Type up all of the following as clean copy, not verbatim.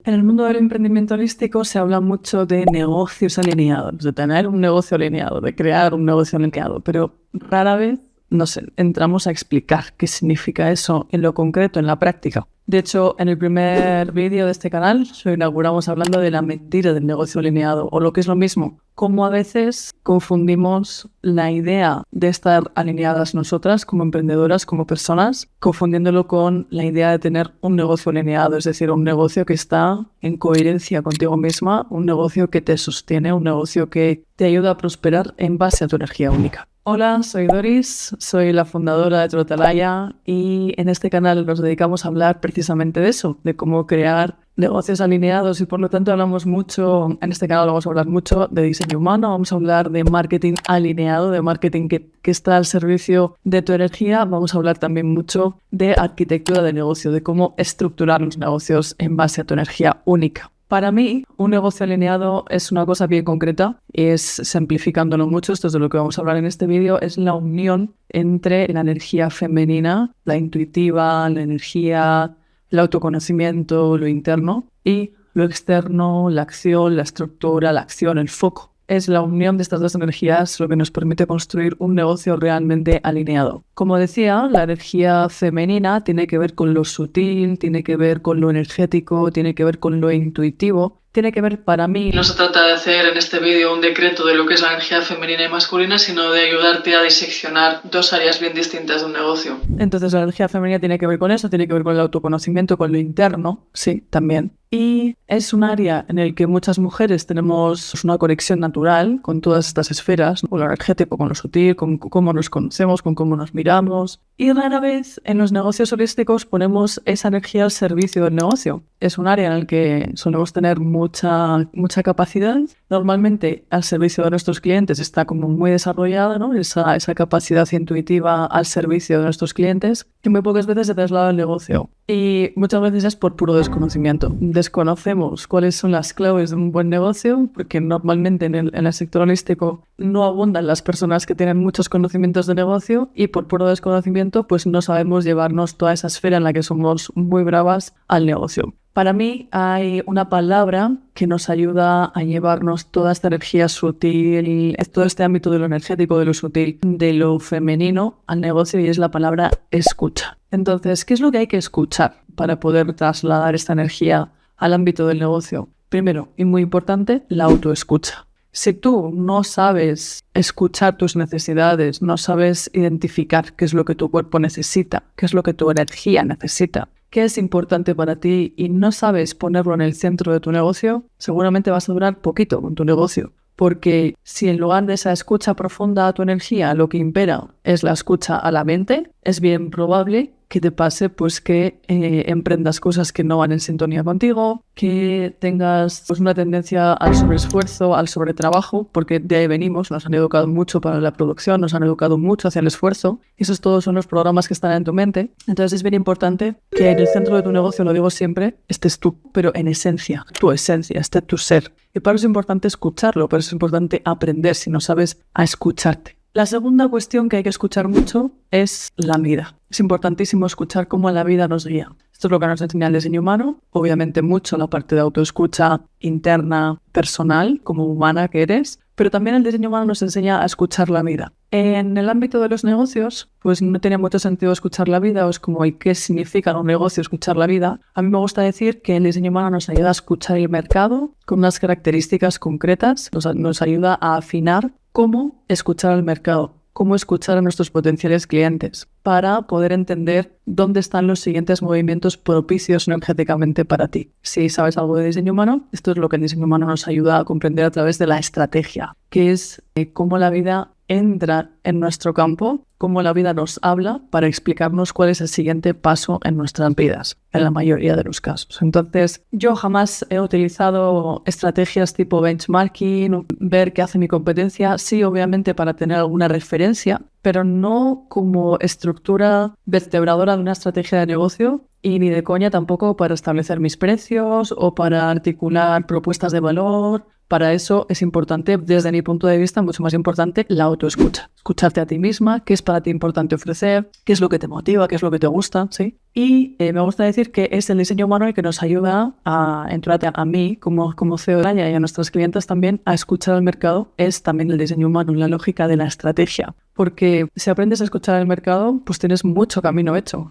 En el mundo del emprendimiento holístico se habla mucho de negocios alineados, de tener un negocio alineado, de crear un negocio alineado, pero rara vez nos entramos a explicar qué significa eso en lo concreto, en la práctica. De hecho, en el primer vídeo de este canal lo inauguramos hablando de la mentira del negocio alineado, o lo que es lo mismo, cómo a veces confundimos la idea de estar alineadas nosotras como emprendedoras, como personas, confundiéndolo con la idea de tener un negocio alineado, es decir, un negocio que está en coherencia contigo misma, un negocio que te sostiene, un negocio que te ayuda a prosperar en base a tu energía única. Hola, soy Doris, soy la fundadora de Trotalaya y en este canal nos dedicamos a hablar precisamente de eso, de cómo crear negocios alineados y por lo tanto hablamos mucho, en este canal vamos a hablar mucho de diseño humano, vamos a hablar de marketing alineado, de marketing que está al servicio de tu energía, vamos a hablar también mucho de arquitectura de negocio, de cómo estructurar los negocios en base a tu energía única. Para mí, un negocio alineado es una cosa bien concreta, es simplificándolo mucho, esto es de lo que vamos a hablar en este vídeo, es la unión entre la energía femenina, la intuitiva, la energía, el autoconocimiento, lo interno, y lo externo, la acción, la estructura, la acción, el foco. Es la unión de estas dos energías lo que nos permite construir un negocio realmente alineado. Como decía, la energía femenina tiene que ver con lo sutil, tiene que ver con lo energético, tiene que ver con lo intuitivo. Tiene que ver para mí, no se trata de hacer en este vídeo un decreto de lo que es la energía femenina y masculina, sino de ayudarte a diseccionar dos áreas bien distintas de un negocio. Entonces la energía femenina tiene que ver con eso, tiene que ver con el autoconocimiento, con lo interno, sí, también. Y es un área en el que muchas mujeres tenemos una conexión natural con todas estas esferas, con lo energético, con lo sutil, con cómo nos conocemos, con cómo nos miramos. Y rara vez en los negocios holísticos ponemos esa energía al servicio del negocio. Es un área en el que solemos tener mucha capacidad. Normalmente al servicio de nuestros clientes está como muy desarrollada, ¿no? Esa capacidad intuitiva al servicio de nuestros clientes, que muy pocas veces se traslada al negocio. Y muchas veces es por puro desconocimiento. Desconocemos cuáles son las claves de un buen negocio, porque normalmente en el sector holístico no abundan las personas que tienen muchos conocimientos de negocio y por puro desconocimiento pues no sabemos llevarnos toda esa esfera en la que somos muy bravas al negocio. Para mí hay una palabra que nos ayuda a llevarnos toda esta energía sutil, todo este ámbito de lo energético, de lo sutil, de lo femenino al negocio y es la palabra escucha. Entonces, ¿qué es lo que hay que escuchar para poder trasladar esta energía al ámbito del negocio? Primero, y muy importante, la autoescucha. Si tú no sabes escuchar tus necesidades, no sabes identificar qué es lo que tu cuerpo necesita, qué es lo que tu energía necesita, qué es importante para ti y no sabes ponerlo en el centro de tu negocio, seguramente vas a durar poquito con tu negocio. Porque si en lugar de esa escucha profunda a tu energía lo que impera es la escucha a la mente, es bien probable que te pase pues que emprendas cosas que no van en sintonía contigo, que tengas pues una tendencia al sobreesfuerzo, al sobretrabajo, porque de ahí venimos, nos han educado mucho para la producción, nos han educado mucho hacia el esfuerzo, y esos todos son los programas que están en tu mente. Entonces es bien importante que en el centro de tu negocio, lo digo siempre, estés tú, pero en esencia, tu esencia, esté tu ser. Y para eso es importante escucharlo, pero es importante aprender si no sabes a escucharte. La segunda cuestión que hay que escuchar mucho es la vida. Es importantísimo escuchar cómo la vida nos guía. Esto es lo que nos enseña el diseño humano. Obviamente mucho la parte de autoescucha interna, personal, como humana que eres. Pero también el diseño humano nos enseña a escuchar la vida. En el ámbito de los negocios, pues no tenía mucho sentido escuchar la vida. O es como, ¿y qué significa en un negocio escuchar la vida? A mí me gusta decir que el diseño humano nos ayuda a escuchar el mercado con unas características concretas. Nos ayuda a afinar cómo escuchar al mercado, cómo escuchar a nuestros potenciales clientes para poder entender dónde están los siguientes movimientos propicios energéticamente para ti. Si sabes algo de diseño humano, esto es lo que el diseño humano nos ayuda a comprender a través de la estrategia, que es cómo la vida entra en nuestro campo, cómo la vida nos habla para explicarnos cuál es el siguiente paso en nuestras vidas, en la mayoría de los casos. Entonces, yo jamás he utilizado estrategias tipo benchmarking, ver qué hace mi competencia, sí, obviamente para tener alguna referencia, pero no como estructura vertebradora de una estrategia de negocio y ni de coña tampoco para establecer mis precios o para articular propuestas de valor Para eso es importante, desde mi punto de vista, mucho más importante, la autoescucha. Escucharte a ti misma, qué es para ti importante ofrecer, qué es lo que te motiva, qué es lo que te gusta, ¿sí? Y me gusta decir que es el diseño humano el que nos ayuda a mí, como CEO de Laia, y a nuestros clientes también, a escuchar al mercado. Es también el diseño humano, la lógica de la estrategia. Porque si aprendes a escuchar al mercado, pues tienes mucho camino hecho.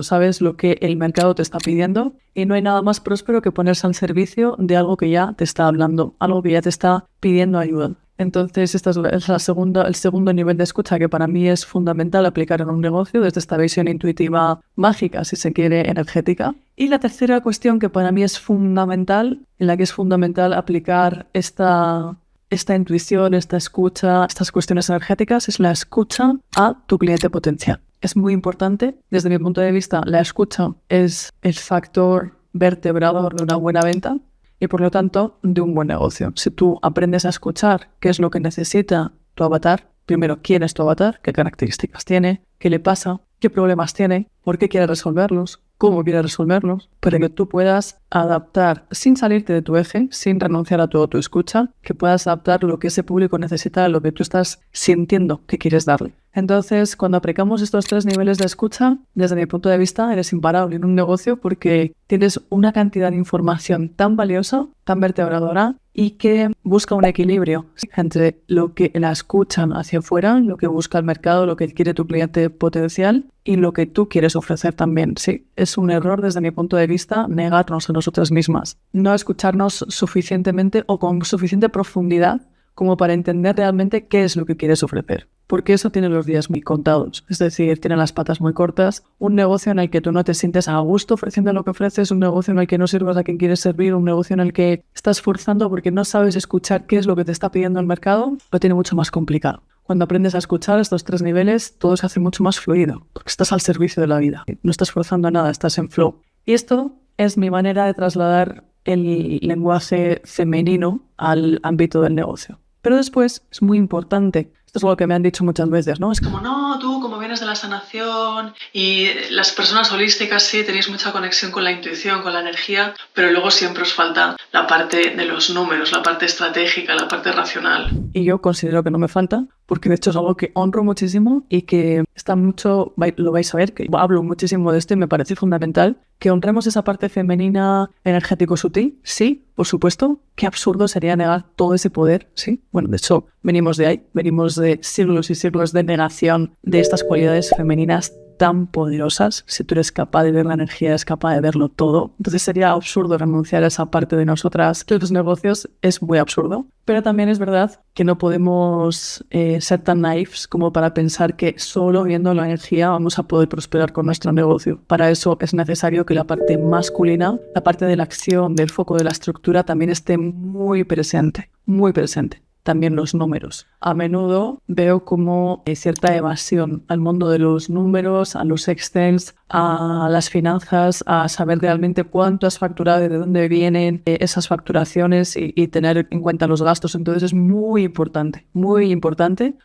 Sabes lo que el mercado te está pidiendo y no hay nada más próspero que ponerse al servicio de algo que ya te está hablando, algo que ya te está pidiendo ayuda. Entonces, esta es el segundo nivel de escucha que para mí es fundamental aplicar en un negocio desde esta visión intuitiva, mágica, si se quiere, energética. Y la tercera cuestión que para mí es fundamental, en la que es fundamental aplicar esta intuición, esta escucha, estas cuestiones energéticas, es la escucha a tu cliente potencial. Es muy importante. Desde mi punto de vista, la escucha es el factor vertebrador de una buena venta y, por lo tanto, de un buen negocio. Si tú aprendes a escuchar qué es lo que necesita tu avatar, primero, quién es tu avatar, qué características tiene, qué le pasa, qué problemas tiene, por qué quiere resolverlos, cómo quiere resolverlos, para que tú puedas adaptar sin salirte de tu eje, sin renunciar a tu autoescucha, que puedas adaptar lo que ese público necesita a lo que tú estás sintiendo que quieres darle. Entonces, cuando aplicamos estos 3 niveles de escucha, desde mi punto de vista, eres imparable en un negocio porque tienes una cantidad de información tan valiosa, tan vertebradora y que busca un equilibrio entre lo que la escuchan hacia afuera, lo que busca el mercado, lo que quiere tu cliente potencial y lo que tú quieres ofrecer también. Sí, es un error desde mi punto de vista negarnos a nosotras mismas, no escucharnos suficientemente o con suficiente profundidad como para entender realmente qué es lo que quieres ofrecer. Porque eso tiene los días muy contados, es decir, tiene las patas muy cortas. Un negocio en el que tú no te sientes a gusto ofreciendo lo que ofreces, un negocio en el que no sirvas a quien quieres servir, un negocio en el que estás forzando porque no sabes escuchar qué es lo que te está pidiendo el mercado, lo tiene mucho más complicado. Cuando aprendes a escuchar estos 3 niveles, todo se hace mucho más fluido, porque estás al servicio de la vida. No estás forzando nada, estás en flow. Y esto es mi manera de trasladar el lenguaje femenino al ámbito del negocio. Pero después es muy importante, esto es algo que me han dicho muchas veces, ¿no? Es como, no, tú como vienes de la sanación y las personas holísticas sí tenéis mucha conexión con la intuición, con la energía, pero luego siempre os falta la parte de los números, la parte estratégica, la parte racional. Y yo considero que no me falta, porque de hecho es algo que honro muchísimo y que está mucho, lo vais a ver, que hablo muchísimo de esto y me parece fundamental que honremos esa parte femenina energético sutil, sí, por supuesto. Qué absurdo sería negar todo ese poder, sí. Bueno, de hecho, venimos de ahí, venimos de siglos y siglos de negación de estas cualidades femeninas tan poderosas. Si tú eres capaz de ver la energía, eres capaz de verlo todo. Entonces sería absurdo renunciar a esa parte de nosotras. Que los negocios es muy absurdo. Pero también es verdad que no podemos ser tan naifs como para pensar que solo viendo la energía vamos a poder prosperar con nuestro negocio. Para eso es necesario que la parte masculina, la parte de la acción, del foco de la estructura también esté muy presente, muy presente. También los números. A menudo veo como cierta evasión al mundo de los números, a los Excels, a las finanzas, a saber realmente cuánto has facturado y de dónde vienen esas facturaciones y tener en cuenta los gastos. Entonces es muy importante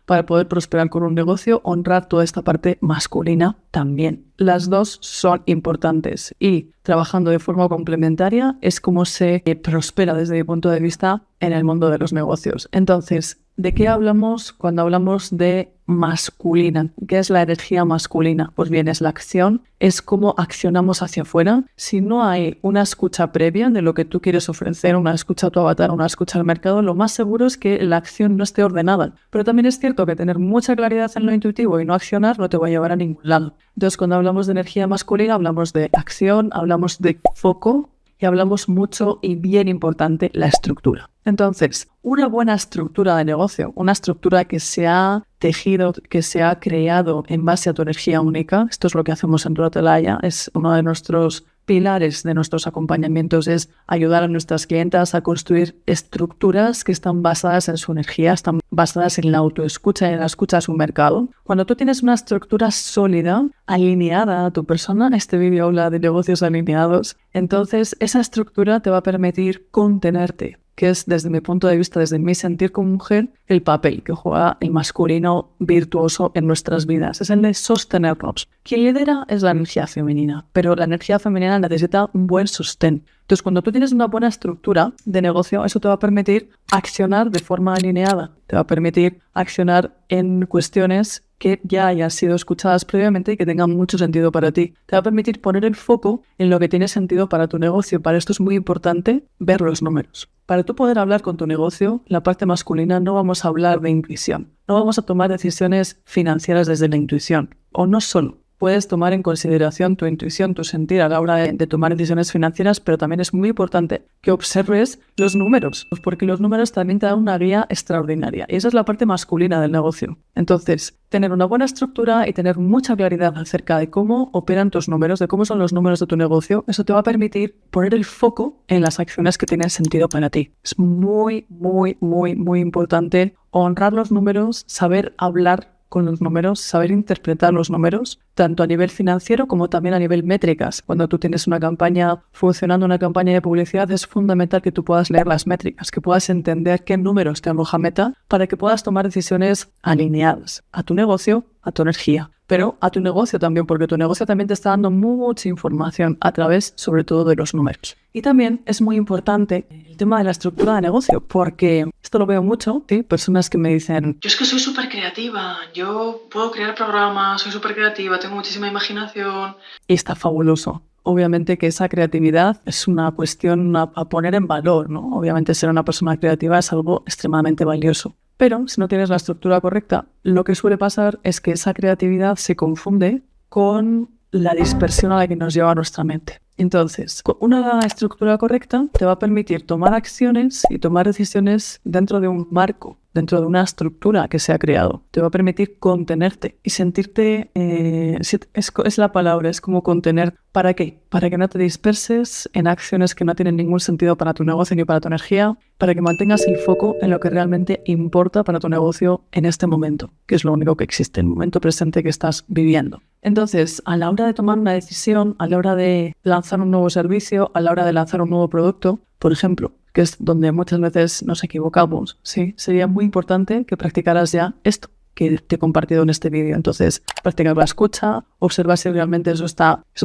para poder prosperar con un negocio, honrar toda esta parte masculina también. Las dos son importantes y trabajando de forma complementaria es como se prospera desde mi punto de vista en el mundo de los negocios. Entonces, ¿de qué hablamos cuando hablamos de masculina? ¿Qué es la energía masculina? Pues bien, es la acción, es cómo accionamos hacia afuera. Si no hay una escucha previa de lo que tú quieres ofrecer, una escucha a tu avatar, una escucha al mercado, lo más seguro es que la acción no esté ordenada. Pero también es cierto que tener mucha claridad en lo intuitivo y no accionar no te va a llevar a ningún lado. Entonces, cuando hablamos de energía masculina, hablamos de acción, hablamos de foco y hablamos mucho y bien importante la estructura. Entonces, una buena estructura de negocio, una estructura que se ha tejido, que se ha creado en base a tu energía única, esto es lo que hacemos en Laia, es uno de nuestros pilares de nuestros acompañamientos, es ayudar a nuestras clientas a construir estructuras que están basadas en su energía, están basadas en la autoescucha y en la escucha a su mercado. Cuando tú tienes una estructura sólida, alineada a tu persona, este vídeo habla de negocios alineados, entonces esa estructura te va a permitir contenerte que es, desde mi punto de vista, desde mi sentir como mujer, el papel que juega el masculino virtuoso en nuestras vidas. Es el de sostenernos. Quien lidera es la energía femenina, pero la energía femenina necesita un buen sostén. Entonces, cuando tú tienes una buena estructura de negocio, eso te va a permitir accionar de forma alineada. Te va a permitir accionar en cuestiones que ya hayan sido escuchadas previamente y que tengan mucho sentido para ti. Te va a permitir poner el foco en lo que tiene sentido para tu negocio. Para esto es muy importante ver los números. Para tú poder hablar con tu negocio, la parte masculina, no vamos a hablar de intuición. No vamos a tomar decisiones financieras desde la intuición. O no solo. Puedes tomar en consideración tu intuición, tu sentir a la hora de tomar decisiones financieras, pero también es muy importante que observes los números, porque los números también te dan una guía extraordinaria. Y esa es la parte masculina del negocio. Entonces, tener una buena estructura y tener mucha claridad acerca de cómo operan tus números, de cómo son los números de tu negocio, eso te va a permitir poner el foco en las acciones que tienen sentido para ti. Es muy, muy, muy, muy importante honrar los números, saber hablar con los números, saber interpretar los números, tanto a nivel financiero como también a nivel métricas. Cuando tú tienes una campaña funcionando, una campaña de publicidad, es fundamental que tú puedas leer las métricas, que puedas entender qué números te arroja Meta para que puedas tomar decisiones alineadas a tu negocio, a tu energía, pero a tu negocio también, porque tu negocio también te está dando mucha información a través, sobre todo, de los números. Y también es muy importante el tema de la estructura de negocio, porque esto lo veo mucho, ¿sí? Personas que me dicen: yo es que soy súper creativa, yo puedo crear programas, soy súper creativa, tengo muchísima imaginación. Y está fabuloso. Obviamente que esa creatividad es una cuestión a poner en valor, ¿no? Obviamente ser una persona creativa es algo extremadamente valioso. Pero si no tienes la estructura correcta, lo que suele pasar es que esa creatividad se confunde con la dispersión a la que nos lleva nuestra mente. Entonces, una estructura correcta te va a permitir tomar acciones y tomar decisiones dentro de un marco, dentro de una estructura que se ha creado. Te va a permitir contenerte y sentirte, es la palabra, es como contener. ¿Para qué? Para que no te disperses en acciones que no tienen ningún sentido para tu negocio ni para tu energía, para que mantengas el foco en lo que realmente importa para tu negocio en este momento, que es lo único que existe, el momento presente que estás viviendo. Entonces, a la hora de tomar una decisión, a la hora de lanzar un nuevo servicio, a la hora de lanzar un nuevo producto, por ejemplo, que es donde muchas veces nos equivocamos, ¿sí? Sería muy importante que practicaras ya esto que te he compartido en este vídeo. Entonces, practicar la escucha, observar si realmente eso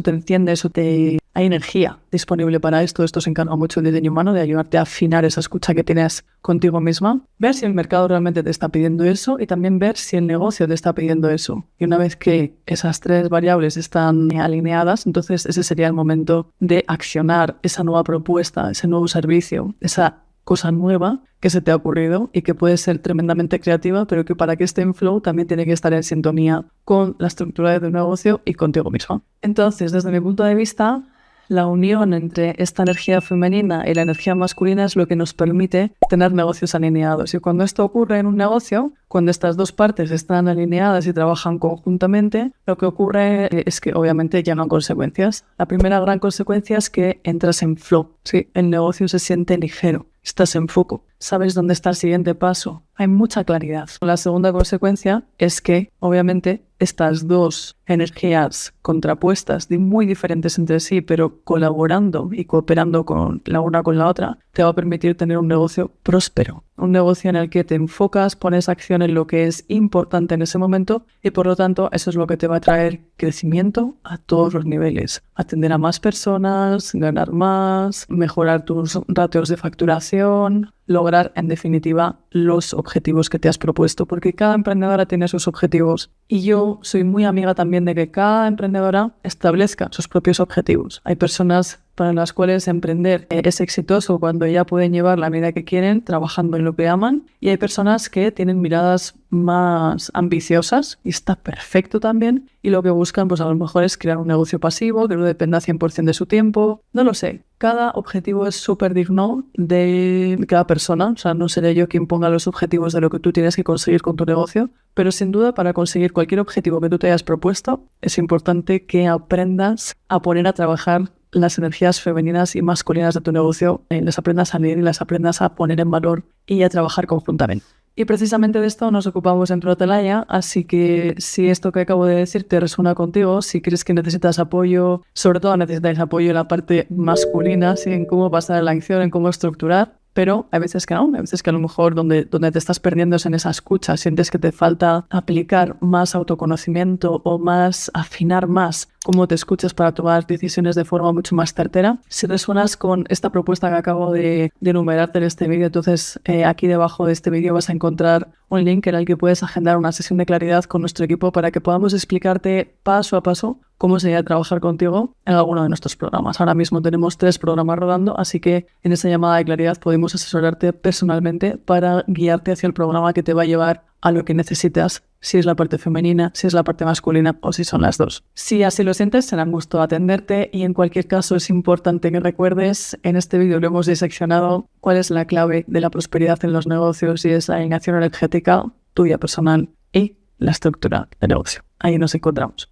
te enciende, hay energía disponible para esto. Esto se encarga mucho del diseño humano, de ayudarte a afinar esa escucha que tienes contigo misma. Ver si el mercado realmente te está pidiendo eso y también ver si el negocio te está pidiendo eso. Y una vez que esas tres variables están alineadas, entonces ese sería el momento de accionar esa nueva propuesta, ese nuevo servicio, esa cosa nueva que se te ha ocurrido y que puede ser tremendamente creativa, pero que para que esté en flow también tiene que estar en sintonía con la estructura de tu negocio y contigo misma. Entonces, desde mi punto de vista, la unión entre esta energía femenina y la energía masculina es lo que nos permite tener negocios alineados. Y cuando esto ocurre en un negocio, cuando estas dos partes están alineadas y trabajan conjuntamente, lo que ocurre es que obviamente llegan consecuencias. La primera gran consecuencia es que entras en flow. Sí, el negocio se siente ligero. Estás en foco, sabes dónde está el siguiente paso, hay mucha claridad. La segunda consecuencia es que, obviamente, estas dos energías contrapuestas, muy diferentes entre sí, pero colaborando y cooperando con la una con la otra, te va a permitir tener un negocio próspero. Un negocio en el que te enfocas, pones acción en lo que es importante en ese momento y por lo tanto eso es lo que te va a traer crecimiento a todos los niveles. Atender a más personas, ganar más, mejorar tus ratios de facturación, lograr en definitiva los objetivos que te has propuesto, porque cada emprendedora tiene sus objetivos y yo soy muy amiga también de que cada emprendedora establezca sus propios objetivos. Hay personas para las cuales emprender es exitoso cuando ya pueden llevar la vida que quieren trabajando en lo que aman, y hay personas que tienen miradas más ambiciosas y está perfecto también, y lo que buscan pues a lo mejor es crear un negocio pasivo que no dependa 100% de su tiempo, no lo sé. Cada objetivo es súper digno de cada persona, o sea, no seré yo quien ponga los objetivos de lo que tú tienes que conseguir con tu negocio, pero sin duda para conseguir cualquier objetivo que tú te hayas propuesto es importante que aprendas a poner a trabajar las energías femeninas y masculinas de tu negocio, las aprendas a leer y las aprendas a poner en valor y a trabajar conjuntamente. Y precisamente de esto nos ocupamos en Protelaya, así que si esto que acabo de decir te resuena contigo, si crees que necesitas apoyo, sobre todo necesitáis apoyo en la parte masculina, ¿sí? En cómo pasar a la acción, en cómo estructurar, pero hay veces que no, hay veces que a lo mejor donde te estás perdiendo es en esa escucha, sientes que te falta aplicar más autoconocimiento o más afinar más cómo te escuchas para tomar decisiones de forma mucho más certera. Si resuenas con esta propuesta que acabo de enumerarte en este vídeo, entonces aquí debajo de este vídeo vas a encontrar un link en el que puedes agendar una sesión de claridad con nuestro equipo para que podamos explicarte paso a paso cómo sería trabajar contigo en alguno de nuestros programas. Ahora mismo tenemos 3 programas rodando, así que en esa llamada de claridad podemos asesorarte personalmente para guiarte hacia el programa que te va a llevar a lo que necesitas, si es la parte femenina, si es la parte masculina o si son las dos. Si así lo sientes, será un gusto atenderte y en cualquier caso es importante que recuerdes, en este vídeo lo hemos diseccionado, cuál es la clave de la prosperidad en los negocios y es la alineación energética tuya personal y la estructura de negocio. Ahí nos encontramos.